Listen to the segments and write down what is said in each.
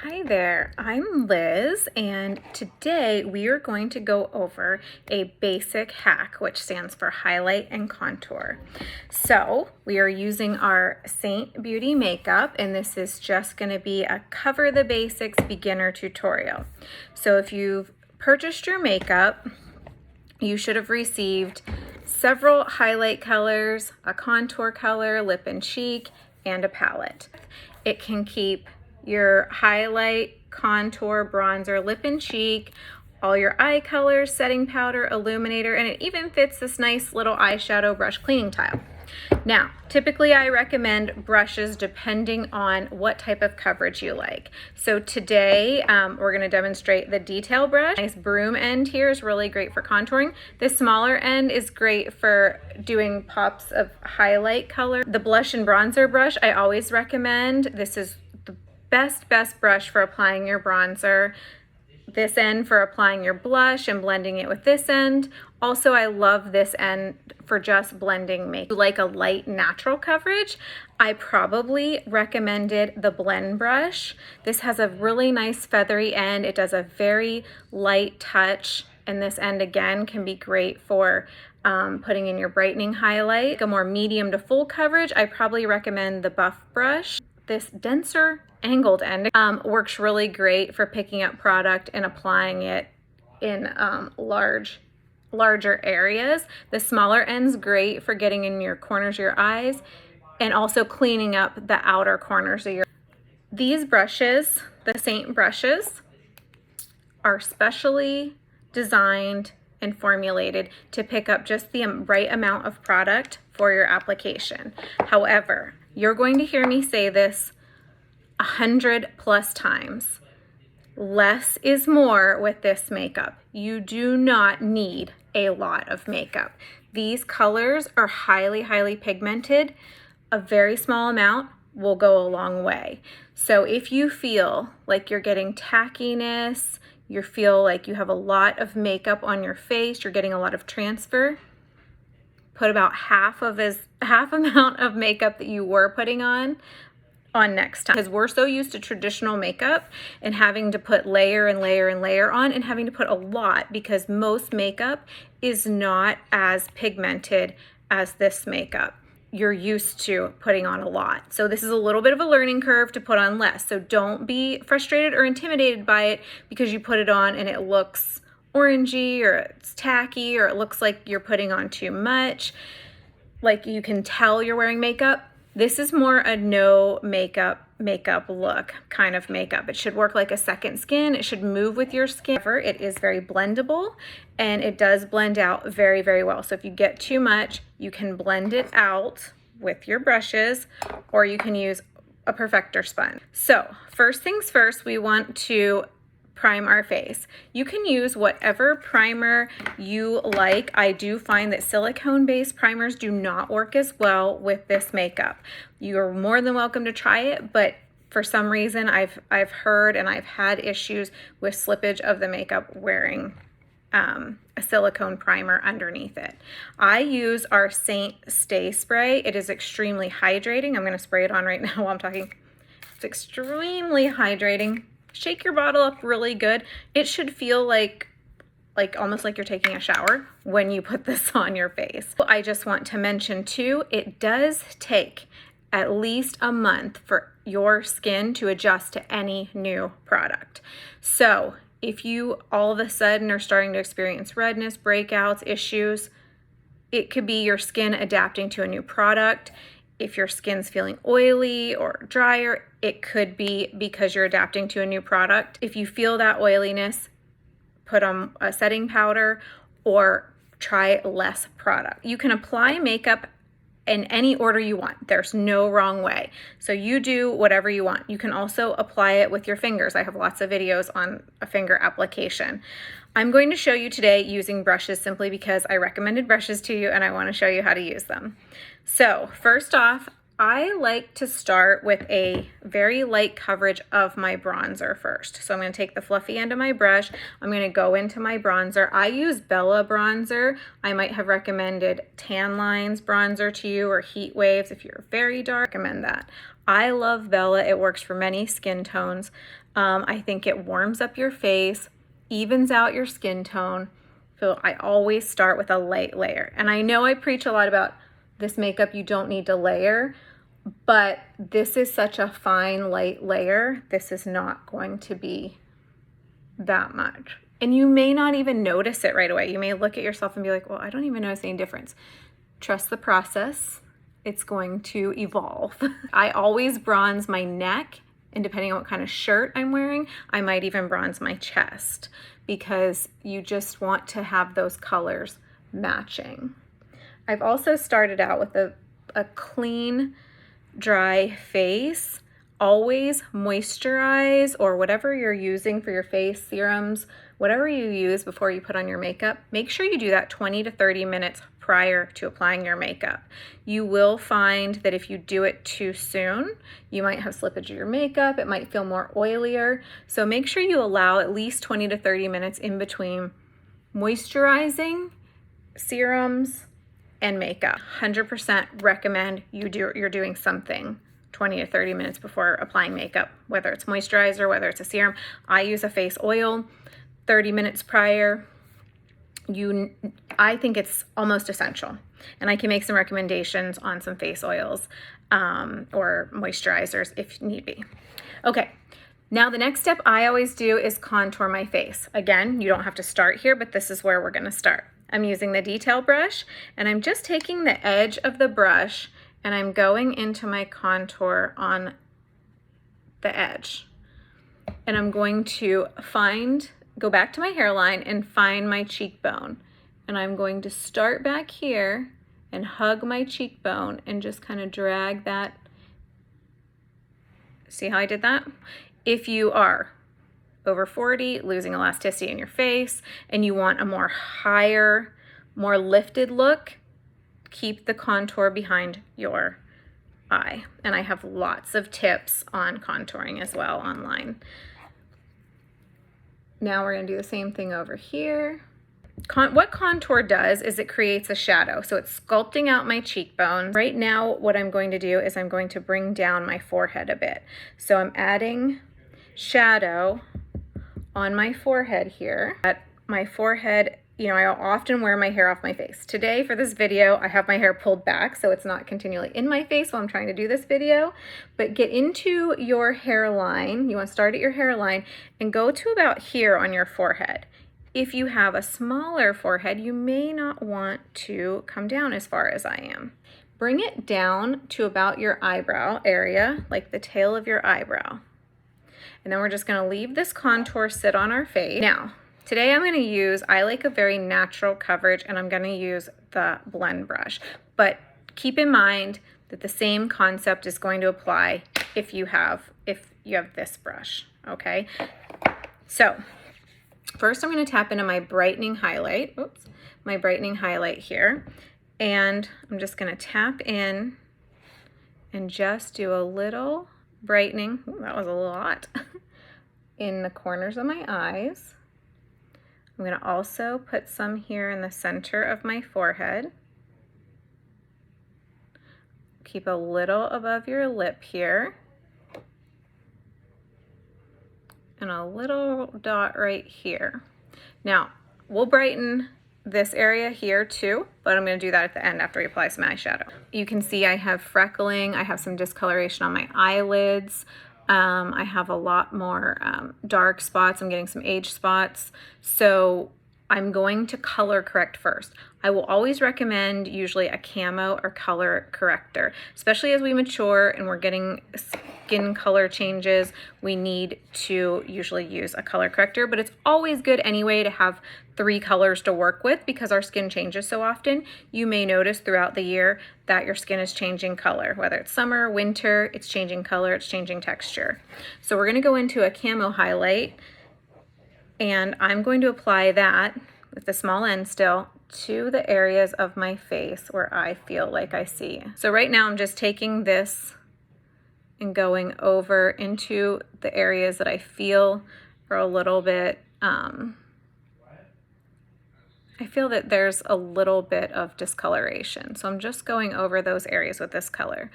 Hi there, I'm Liz, and today we are going to go over a basic hack, which stands for highlight and contour. So we are using our Seint Beauty makeup, and this is just going to be a cover the basics beginner tutorial. So if you've purchased your makeup, you should have received several highlight colors, a contour color, lip and cheek, and a palette. It can keep your highlight, contour, bronzer, lip and cheek, all your eye colors, setting powder, illuminator, and it even fits this nice little eyeshadow brush cleaning tile. Now, typically I recommend brushes depending on what type of coverage you like. So today we're going to demonstrate the detail brush. Nice broom end here is really great for contouring. The smaller end is great for doing pops of highlight color. The blush and bronzer brush I always recommend. This is the best brush for applying your bronzer. This end for applying your blush and blending it with this end. Also, I love this end for just blending makeup. If you like a light natural coverage, I probably recommended the blend brush. This has a really nice feathery end. It does a very light touch, and this end again can be great for putting in your brightening highlight. A more medium to full coverage, I probably recommend the buff brush. This denser angled end works really great for picking up product and applying it in larger areas. The smaller end's great for getting in your corners of your eyes and also cleaning up the outer corners of your. These brushes, the Seint brushes, are specially designed and formulated to pick up just the right amount of product for your application. However, you're going to hear me say this 100+ times. Less is more with this makeup. You do not need a lot of makeup. These colors are highly pigmented. A very small amount will go a long way. So if you feel like you're getting tackiness, you feel like you have a lot of makeup on your face, you're getting a lot of transfer, put about half amount of makeup that you were putting on next time, because we're so used to traditional makeup and having to put layer and layer on and having to put a lot, because most makeup is not as pigmented as this makeup. You're used to putting on a lot. So this is a little bit of a learning curve to put on less. So don't be frustrated or intimidated by it because you put it on and it looks orangey or it's tacky or it looks like you're putting on too much. Like you can tell you're wearing makeup. This is more a no makeup look kind of makeup. It should work like a second skin. It should move with your skin. However, it is very blendable and it does blend out very well. So if you get too much, you can blend it out with your brushes, or you can use a perfector sponge. So first things first, we want to prime our face. You can use whatever primer you like. I do find that silicone-based primers do not work as well with this makeup. You're more than welcome to try it, but for some reason I've heard and I've had issues with slippage of the makeup wearing a silicone primer underneath it. I use our Seint Stay Spray. It is extremely hydrating. I'm going to spray it on right now while I'm talking. It's extremely hydrating. Shake your bottle up really good. It should feel like almost like you're taking a shower when you put this on your face. I just want to mention too, it does take at least a month for your skin to adjust to any new product. So if you all of a sudden are starting to experience redness, breakouts, issues, it could be your skin adapting to a new product. If your skin's feeling oily or drier, it could be because you're adapting to a new product. If you feel that oiliness, put on a setting powder or try less product. You can apply makeup in any order you want. There's no wrong way. So you do whatever you want. You can also apply it with your fingers. I have lots of videos on a finger application. I'm going to show you today using brushes simply because I recommended brushes to you and I want to show you how to use them. So first off, I like to start with a very light coverage of my bronzer first. So I'm going to take the fluffy end of my brush. I'm going to go into my bronzer. I use Bella bronzer. I might have recommended Tan Lines bronzer to you, or Heat Waves if you're very dark. I recommend that. I love Bella. It works for many skin tones. I think it warms up your face, evens out your skin tone. So I always start with a light layer. And I know I preach a lot about this makeup, you don't need to layer, but this is such a fine light layer. This is not going to be that much. And you may not even notice it right away. You may look at yourself and be like, well, I don't even notice any difference. Trust the process. It's going to evolve. I always bronze my neck, and depending on what kind of shirt I'm wearing, I might even bronze my chest, because you just want to have those colors matching. I've also started out with a clean, dry face. Always moisturize, or whatever you're using for your face, serums, whatever you use before you put on your makeup, make sure you do that 20 to 30 minutes prior to applying your makeup. You will find that if you do it too soon, you might have slippage of your makeup, it might feel more oilier. So make sure you allow at least 20 to 30 minutes in between moisturizing, serums, and makeup. 100% recommend you're doing something 20 to 30 minutes before applying makeup, whether it's moisturizer, whether it's a serum. I use a face oil 30 minutes prior. I think it's almost essential. And I can make some recommendations on some face oils or moisturizers if need be. Okay, now the next step I always do is contour my face. Again, you don't have to start here, but this is where we're gonna start. I'm using the detail brush, and I'm just taking the edge of the brush and I'm going into my contour on the edge. And I'm going to go back to my hairline and find my cheekbone. And I'm going to start back here and hug my cheekbone and just kind of drag that. See how I did that? If you are over 40, losing elasticity in your face, and you want a more higher, more lifted look, keep the contour behind your eye. And I have lots of tips on contouring as well online. Now we're gonna do the same thing over here. What contour does is it creates a shadow. So it's sculpting out my cheekbones. Right now, what I'm going to do is I'm going to bring down my forehead a bit. So I'm adding shadow on my forehead here. At my forehead, you know, I often wear my hair off my face. Today for this video, I have my hair pulled back so it's not continually in my face while I'm trying to do this video. But get into your hairline. You want to start at your hairline and go to about here on your forehead. If you have a smaller forehead, you may not want to come down as far as I am. Bring it down to about your eyebrow area, like the tail of your eyebrow. And then we're just going to leave this contour sit on our face. Now, today I'm going to use, I like a very natural coverage, and I'm going to use the blend brush. But keep in mind that the same concept is going to apply if you have this brush, okay? So first I'm going to tap into my brightening highlight, my brightening highlight here. And I'm just going to tap in and just do a little brightening. Ooh, that was a lot. In the corners of my eyes. I'm going to also put some here in the center of my forehead. Keep a little above your lip here. And a little dot right here. Now, we'll brighten this area here too, but I'm going to do that at the end after we apply some eyeshadow. You can see I have freckling, I have some discoloration on my eyelids. I have a lot more dark spots. I'm getting some age spots. So I'm going to color correct first. I will always recommend usually a camo or color corrector, especially as we mature and we're getting skin color changes. We need to usually use a color corrector, but it's always good anyway to have 3 colors to work with because our skin changes so often. You may notice throughout the year that your skin is changing color, whether it's summer, winter, it's changing color, it's changing texture. So we're going to go into a camo highlight, and I'm going to apply that with the small end still to the areas of my face where I feel like I see. So right now I'm just taking this and going over into the areas that I feel are a little bit, I feel that there's a little bit of discoloration. So I'm just going over those areas with this color.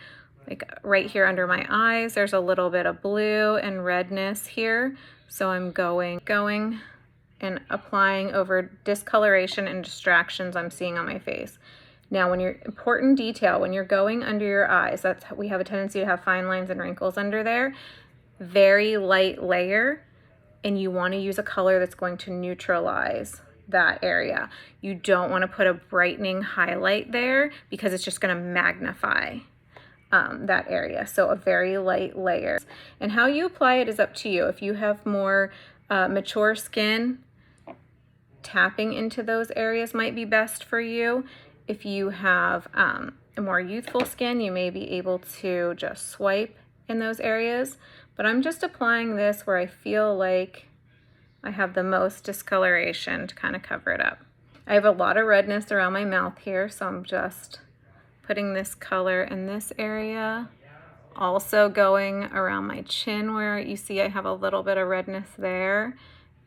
Like right here under my eyes, there's a little bit of blue and redness here. So I'm going and applying over discoloration and distractions I'm seeing on my face. Now, when you're, important detail, when you're going under your eyes, that's how we have a tendency to have fine lines and wrinkles under there. Very light layer, and you want to use a color that's going to neutralize that area. You don't want to put a brightening highlight there because it's just going to magnify that area. So a very light layer. And how you apply it is up to you. If you have more mature skin, tapping into those areas might be best for you. If you have a more youthful skin, you may be able to just swipe in those areas. But I'm just applying this where I feel like I have the most discoloration to kind of cover it up. I have a lot of redness around my mouth here, so I'm just putting this color in this area. Also going around my chin where you see I have a little bit of redness there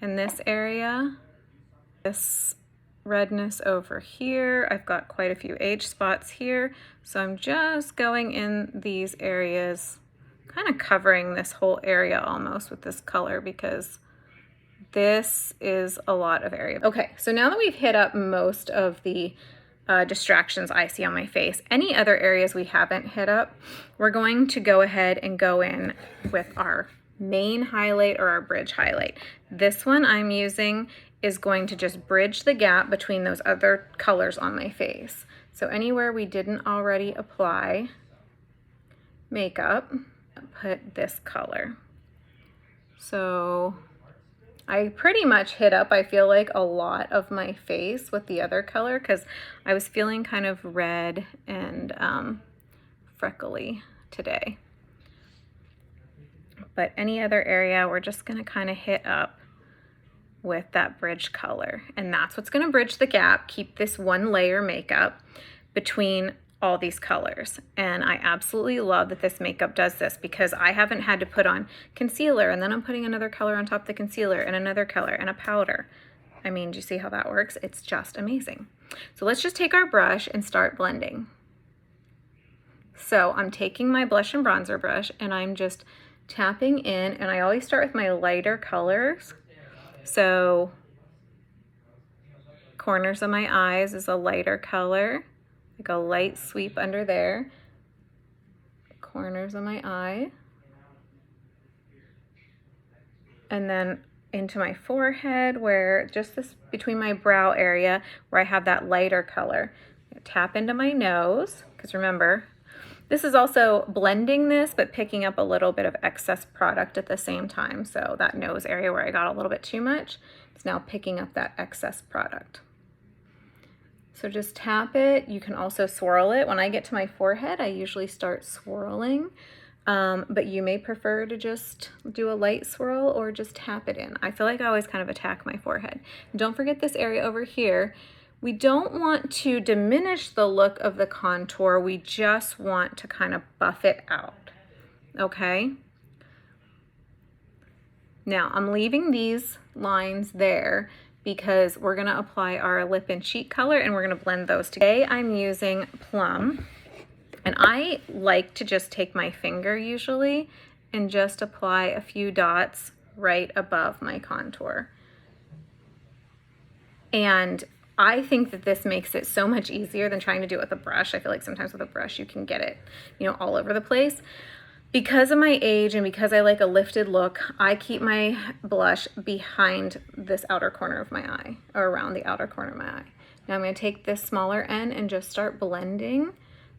in this area. This redness over here. I've got quite a few age spots here. So I'm just going in these areas, kind of covering this whole area almost with this color because this is a lot of area. Okay, so now that we've hit up most of the distractions I see on my face, any other areas we haven't hit up, we're going to go ahead and go in with our main highlight or our bridge highlight. This one I'm using is going to just bridge the gap between those other colors on my face. So anywhere we didn't already apply makeup, put this color. So I pretty much hit up, I feel like, a lot of my face with the other color because I was feeling kind of red and freckly today. But any other area, we're just gonna kind of hit up with that bridge color. And that's what's gonna bridge the gap, keep this one layer makeup between all these colors. And I absolutely love that this makeup does this because I haven't had to put on concealer and then I'm putting another color on top of the concealer and another color and a powder. I mean, do you see how that works? It's just amazing. So let's just take our brush and start blending. So I'm taking my blush and bronzer brush and I'm just tapping in, and I always start with my lighter colors. So corners of my eyes is a lighter color. Like a light sweep under there, corners of my eye, and then into my forehead where just this between my brow area where I have that lighter color. Tap into my nose, because remember, this is also blending this, but picking up a little bit of excess product at the same time. So that nose area where I got a little bit too much, it's now picking up that excess product. So just tap it. You can also swirl it. When I get to my forehead, I usually start swirling, but you may prefer to just do a light swirl or just tap it in. I feel like I always kind of attack my forehead. Don't forget this area over here. We don't want to diminish the look of the contour. We just want to kind of buff it out, okay? Now I'm leaving these lines there because we're gonna apply our lip and cheek color and we're gonna blend those together. Today I'm using Plum, and I like to just take my finger usually and just apply a few dots right above my contour. And I think that this makes it so much easier than trying to do it with a brush. I feel like sometimes with a brush you can get it, you know, all over the place. Because of my age and because I like a lifted look, I keep my blush behind this outer corner of my eye, or around the outer corner of my eye. Now I'm going to take this smaller end and just start blending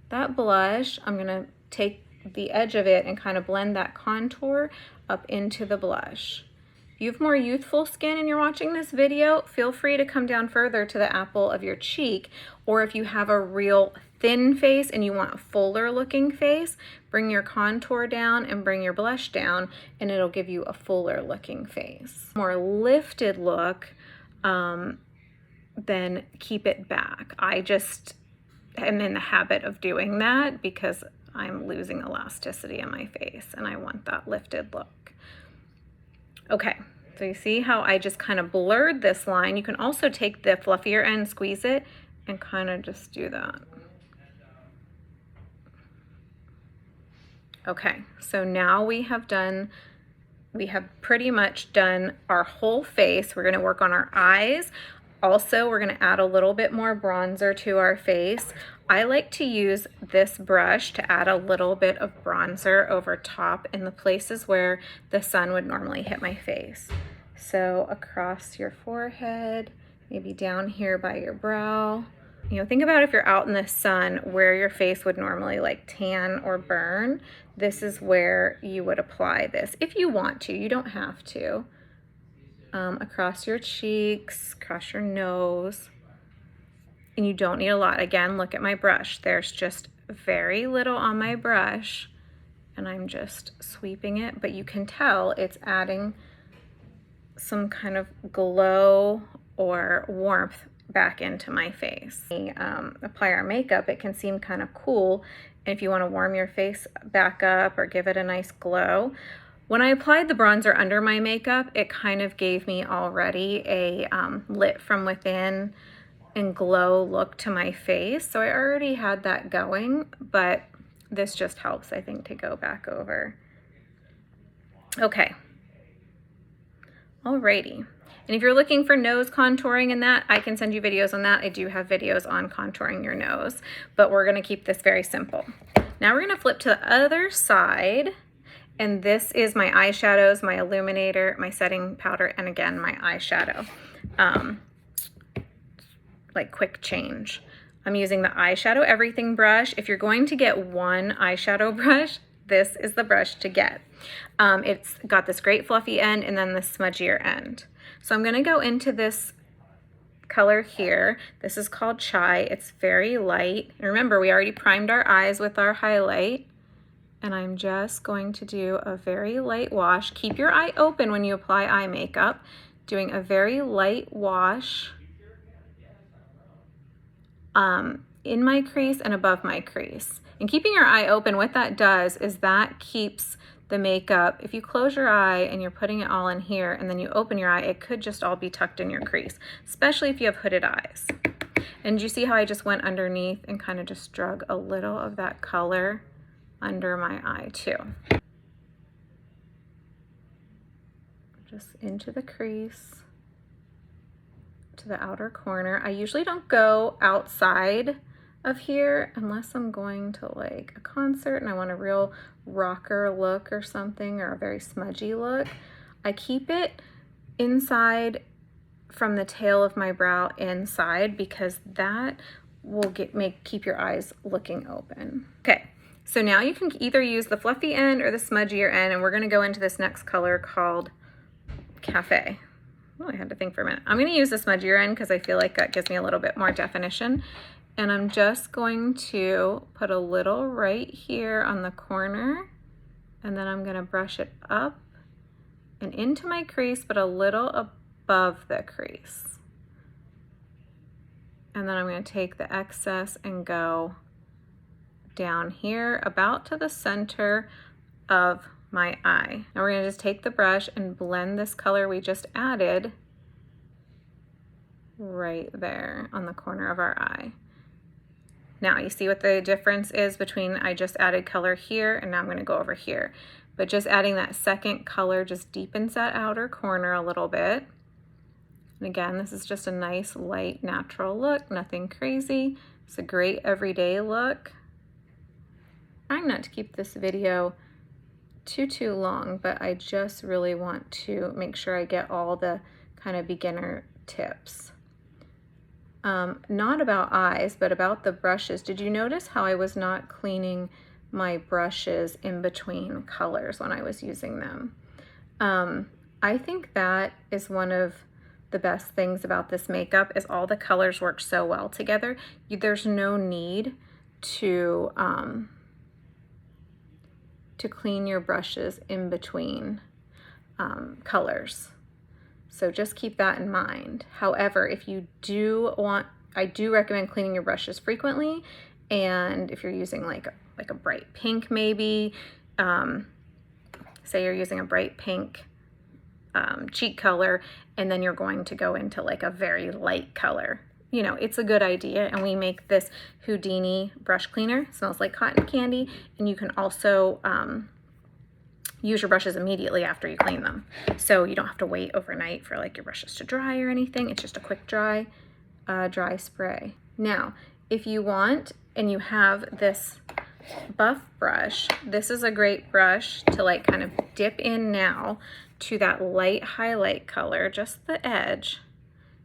that blush. I'm going to take the edge of it and kind of blend that contour up into the blush. If you have more youthful skin and you're watching this video, feel free to come down further to the apple of your cheek, or if you have a real thin face and you want a fuller looking face, bring your contour down and bring your blush down and it'll give you a fuller looking face. More lifted look, then keep it back. I just am in the habit of doing that because I'm losing elasticity in my face and I want that lifted look. Okay, so you see how I just kind of blurred this line. You can also take the fluffier end, squeeze it, and kind of just do that. Okay, so now we have pretty much done our whole face. We're gonna work on our eyes. Also, we're gonna add a little bit more bronzer to our face. I like to use this brush to add a little bit of bronzer over top in the places where the sun would normally hit my face. So across your forehead, maybe down here by your brow. You know, think about if you're out in the sun where your face would normally like tan or burn. This is where you would apply this if you want to. You don't have to. Across your cheeks, across your nose. And you don't need a lot. Again, look at my brush. There's just very little on my brush, and I'm just sweeping it, but you can tell it's adding some kind of glow or warmth back into my face. When we apply our makeup, it can seem kind of cool. And if you want to warm your face back up or give it a nice glow, when I applied the bronzer under my makeup, it kind of gave me already a lit from within and glow look to my face. So I already had that going, but this just helps, I think, to go back over. Okay. Alrighty. And if you're looking for nose contouring and that, I can send you videos on that. I do have videos on contouring your nose, but we're gonna keep this very simple. Now we're gonna flip to the other side. And this is my eyeshadows, my illuminator, my setting powder, and again, my eyeshadow. Like quick change. I'm using the eyeshadow everything brush. If you're going to get one eyeshadow brush, this is the brush to get. It's got this great fluffy end and then the smudgier end. So I'm gonna go into this color here. This is called Chai. It's very light. And remember, we already primed our eyes with our highlight. And I'm just going to do a very light wash. Keep your eye open when you apply eye makeup. Doing a very light wash in my crease and above my crease. And keeping your eye open, what that does is that keeps the makeup, if you close your eye and you're putting it all in here and then you open your eye, it could just all be tucked in your crease, especially if you have hooded eyes. And you see how I just went underneath and kind of just drug a little of that color under my eye too. Just into the crease, to the outer corner. I usually don't go outside of here unless I'm going to like a concert and I want a real rocker look or something, or a very smudgy look. I keep it inside from the tail of my brow inside because that will keep your eyes looking open. Okay. So now you can either use the fluffy end or the smudgier end, and we're gonna go into this next color called Cafe. Oh, I had to think for a minute. I'm gonna use the smudgier end because I feel like that gives me a little bit more definition. And I'm just going to put a little right here on the corner, and then I'm gonna brush it up and into my crease, but a little above the crease. And then I'm gonna take the excess and go down here about to the center of my eye. Now we're gonna just take the brush and blend this color we just added right there on the corner of our eye. Now you see what the difference is between I just added color here and now I'm gonna go over here. But just adding that second color just deepens that outer corner a little bit. And again, this is just a nice, light, natural look, nothing crazy. It's a great everyday look. Trying not to keep this video too long, but I just really want to make sure I get all the kind of beginner tips. Not about eyes, but about the brushes. Did you notice how I was not cleaning my brushes in between colors when I was using them? I think that is one of the best things about this makeup is all the colors work so well together. There's no need to clean your brushes in between colors. So just keep that in mind. However, if you do want, I do recommend cleaning your brushes frequently. And if you're using like a bright pink maybe, say you're using a bright pink cheek color, and then you're going to go into like a very light color. you know, it's a good idea. And we make this Houdini brush cleaner. It smells like cotton candy. And you can also use your brushes immediately after you clean them. So you don't have to wait overnight for like your brushes to dry or anything. It's just a quick dry spray. Now, if you want and you have this buff brush, this is a great brush to like kind of dip in now to that light highlight color, just the edge.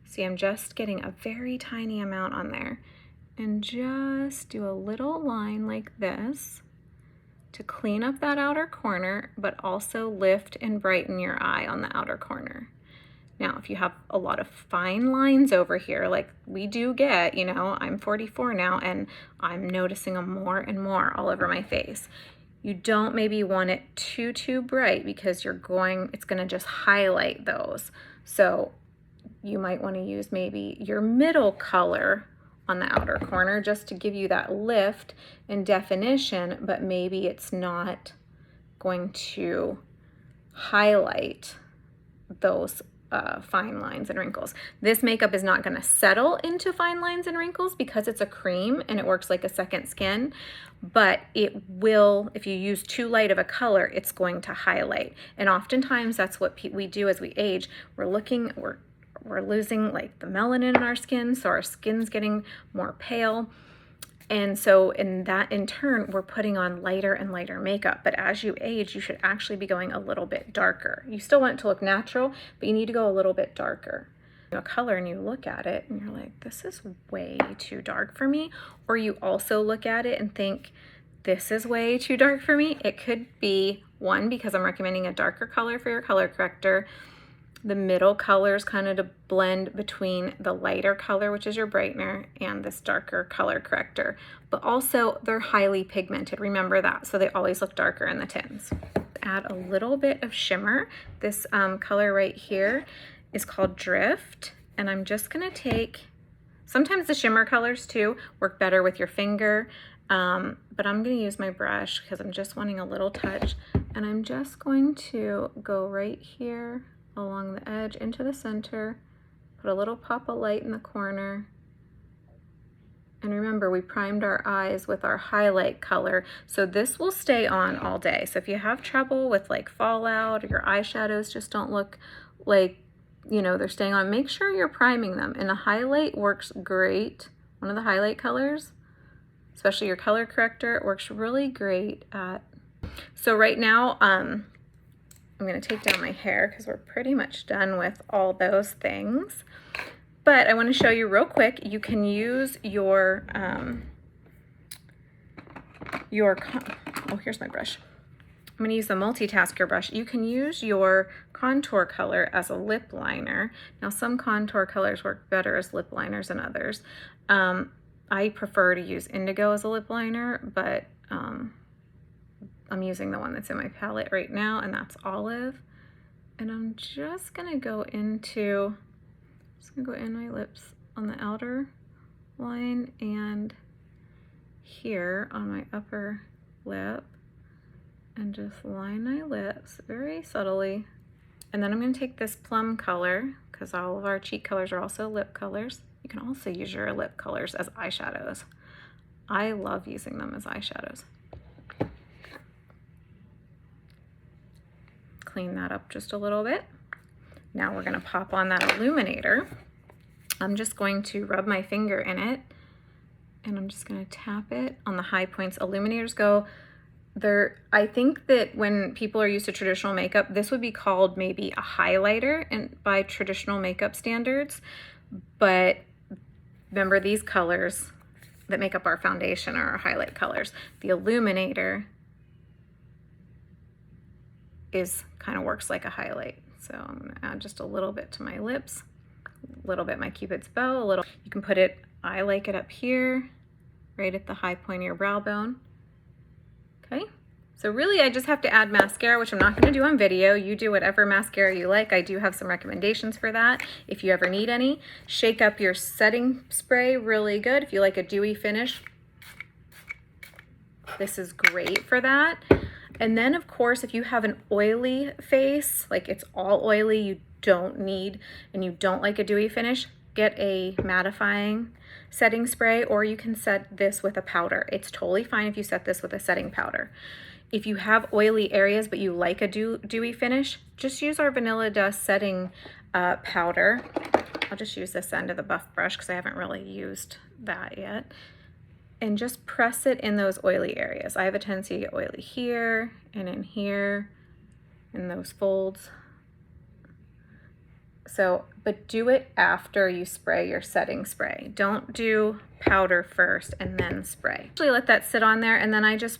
See, I'm just getting a very tiny amount on there and just do a little line like this to clean up that outer corner, but also lift and brighten your eye on the outer corner. Now, if you have a lot of fine lines over here, like we do get, you know, I'm 44 now and I'm noticing them more and more all over my face. You don't maybe want it too bright because it's gonna just highlight those. So you might wanna use maybe your middle color on the outer corner just to give you that lift and definition, but maybe it's not going to highlight those fine lines and wrinkles. This makeup is not going to settle into fine lines and wrinkles because it's a cream and it works like a second skin, but it will, if you use too light of a color, it's going to highlight. And oftentimes that's what we do as we age. We're losing like the melanin in our skin, so our skin's getting more pale. And so in turn, we're putting on lighter and lighter makeup. But as you age, you should actually be going a little bit darker. You still want it to look natural, but you need to go a little bit darker. A color and you look at it and you're like, this is way too dark for me. Or you also look at it and think, this is way too dark for me. It could be, one, because I'm recommending a darker color for your color corrector. The middle colors kind of to blend between the lighter color, which is your brightener, and this darker color corrector. But also they're highly pigmented, remember that, so they always look darker in the tins. Add a little bit of shimmer. This color right here is called Drift, and I'm just gonna take, sometimes the shimmer colors too work better with your finger, but I'm gonna use my brush because I'm just wanting a little touch, and I'm just going to go right here along the edge into the center, put a little pop of light in the corner. And remember, we primed our eyes with our highlight color, so this will stay on all day. So if you have trouble with like fallout or your eyeshadows just don't look like, you know, they're staying on, make sure you're priming them. And a highlight works great. One of the highlight colors, especially your color corrector, works really great at. So right now, I'm going to take down my hair because we're pretty much done with all those things. But I want to show you real quick, you can use your oh, here's my brush. I'm going to use the multitasker brush. You can use your contour color as a lip liner. Now, some contour colors work better as lip liners than others. I prefer to use indigo as a lip liner, but I'm using the one that's in my palette right now, and that's olive. And I'm just gonna go in my lips on the outer line and here on my upper lip, and just line my lips very subtly. And then I'm gonna take this plum color, because all of our cheek colors are also lip colors. You can also use your lip colors as eyeshadows. I love using them as eyeshadows. Clean that up just a little bit. Now we're gonna pop on that illuminator. I'm just going to rub my finger in it, and I'm just gonna tap it on the high points. Illuminators go there. I think that when people are used to traditional makeup, this would be called maybe a highlighter by traditional makeup standards. But remember, these colors that make up our foundation are our highlight colors. The illuminator kind of works like a highlight. So I'm gonna add just a little bit to my lips, a little bit my Cupid's bow, a little. You can put it, I like it up here, right at the high point of your brow bone. Okay, so really I just have to add mascara, which I'm not gonna do on video. You do whatever mascara you like. I do have some recommendations for that if you ever need any. Shake up your setting spray really good. If you like a dewy finish, this is great for that. And then, of course, if you have an oily face, like it's all oily, you don't need, and you don't like a dewy finish, get a mattifying setting spray, or you can set this with a powder. It's totally fine if you set this with a setting powder. If you have oily areas but you like a dewy finish, just use our Vanilla Dust setting powder. I'll just use this end of the buff brush because I haven't really used that yet. And just press it in those oily areas. I have a tendency to get oily here and in here, in those folds. So, but do it after you spray your setting spray. Don't do powder first and then spray. Actually let that sit on there, and then I just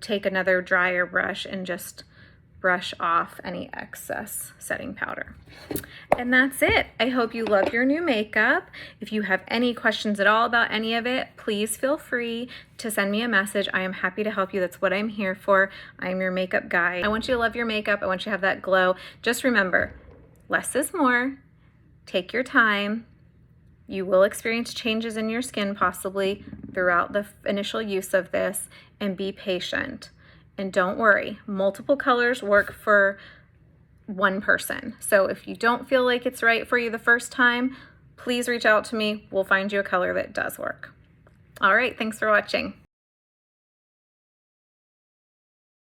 take another drier brush and just brush off any excess setting powder. And that's it. I hope you love your new makeup. If you have any questions at all about any of it, please feel free to send me a message. I am happy to help you. That's what I'm here for. I'm your makeup guide. I want you to love your makeup. I want you to have that glow. Just remember, less is more. Take your time. You will experience changes in your skin possibly throughout the initial use of this, and be patient. And don't worry, multiple colors work for one person. So if you don't feel like it's right for you the first time, please reach out to me. We'll find you a color that does work. All right, thanks for watching.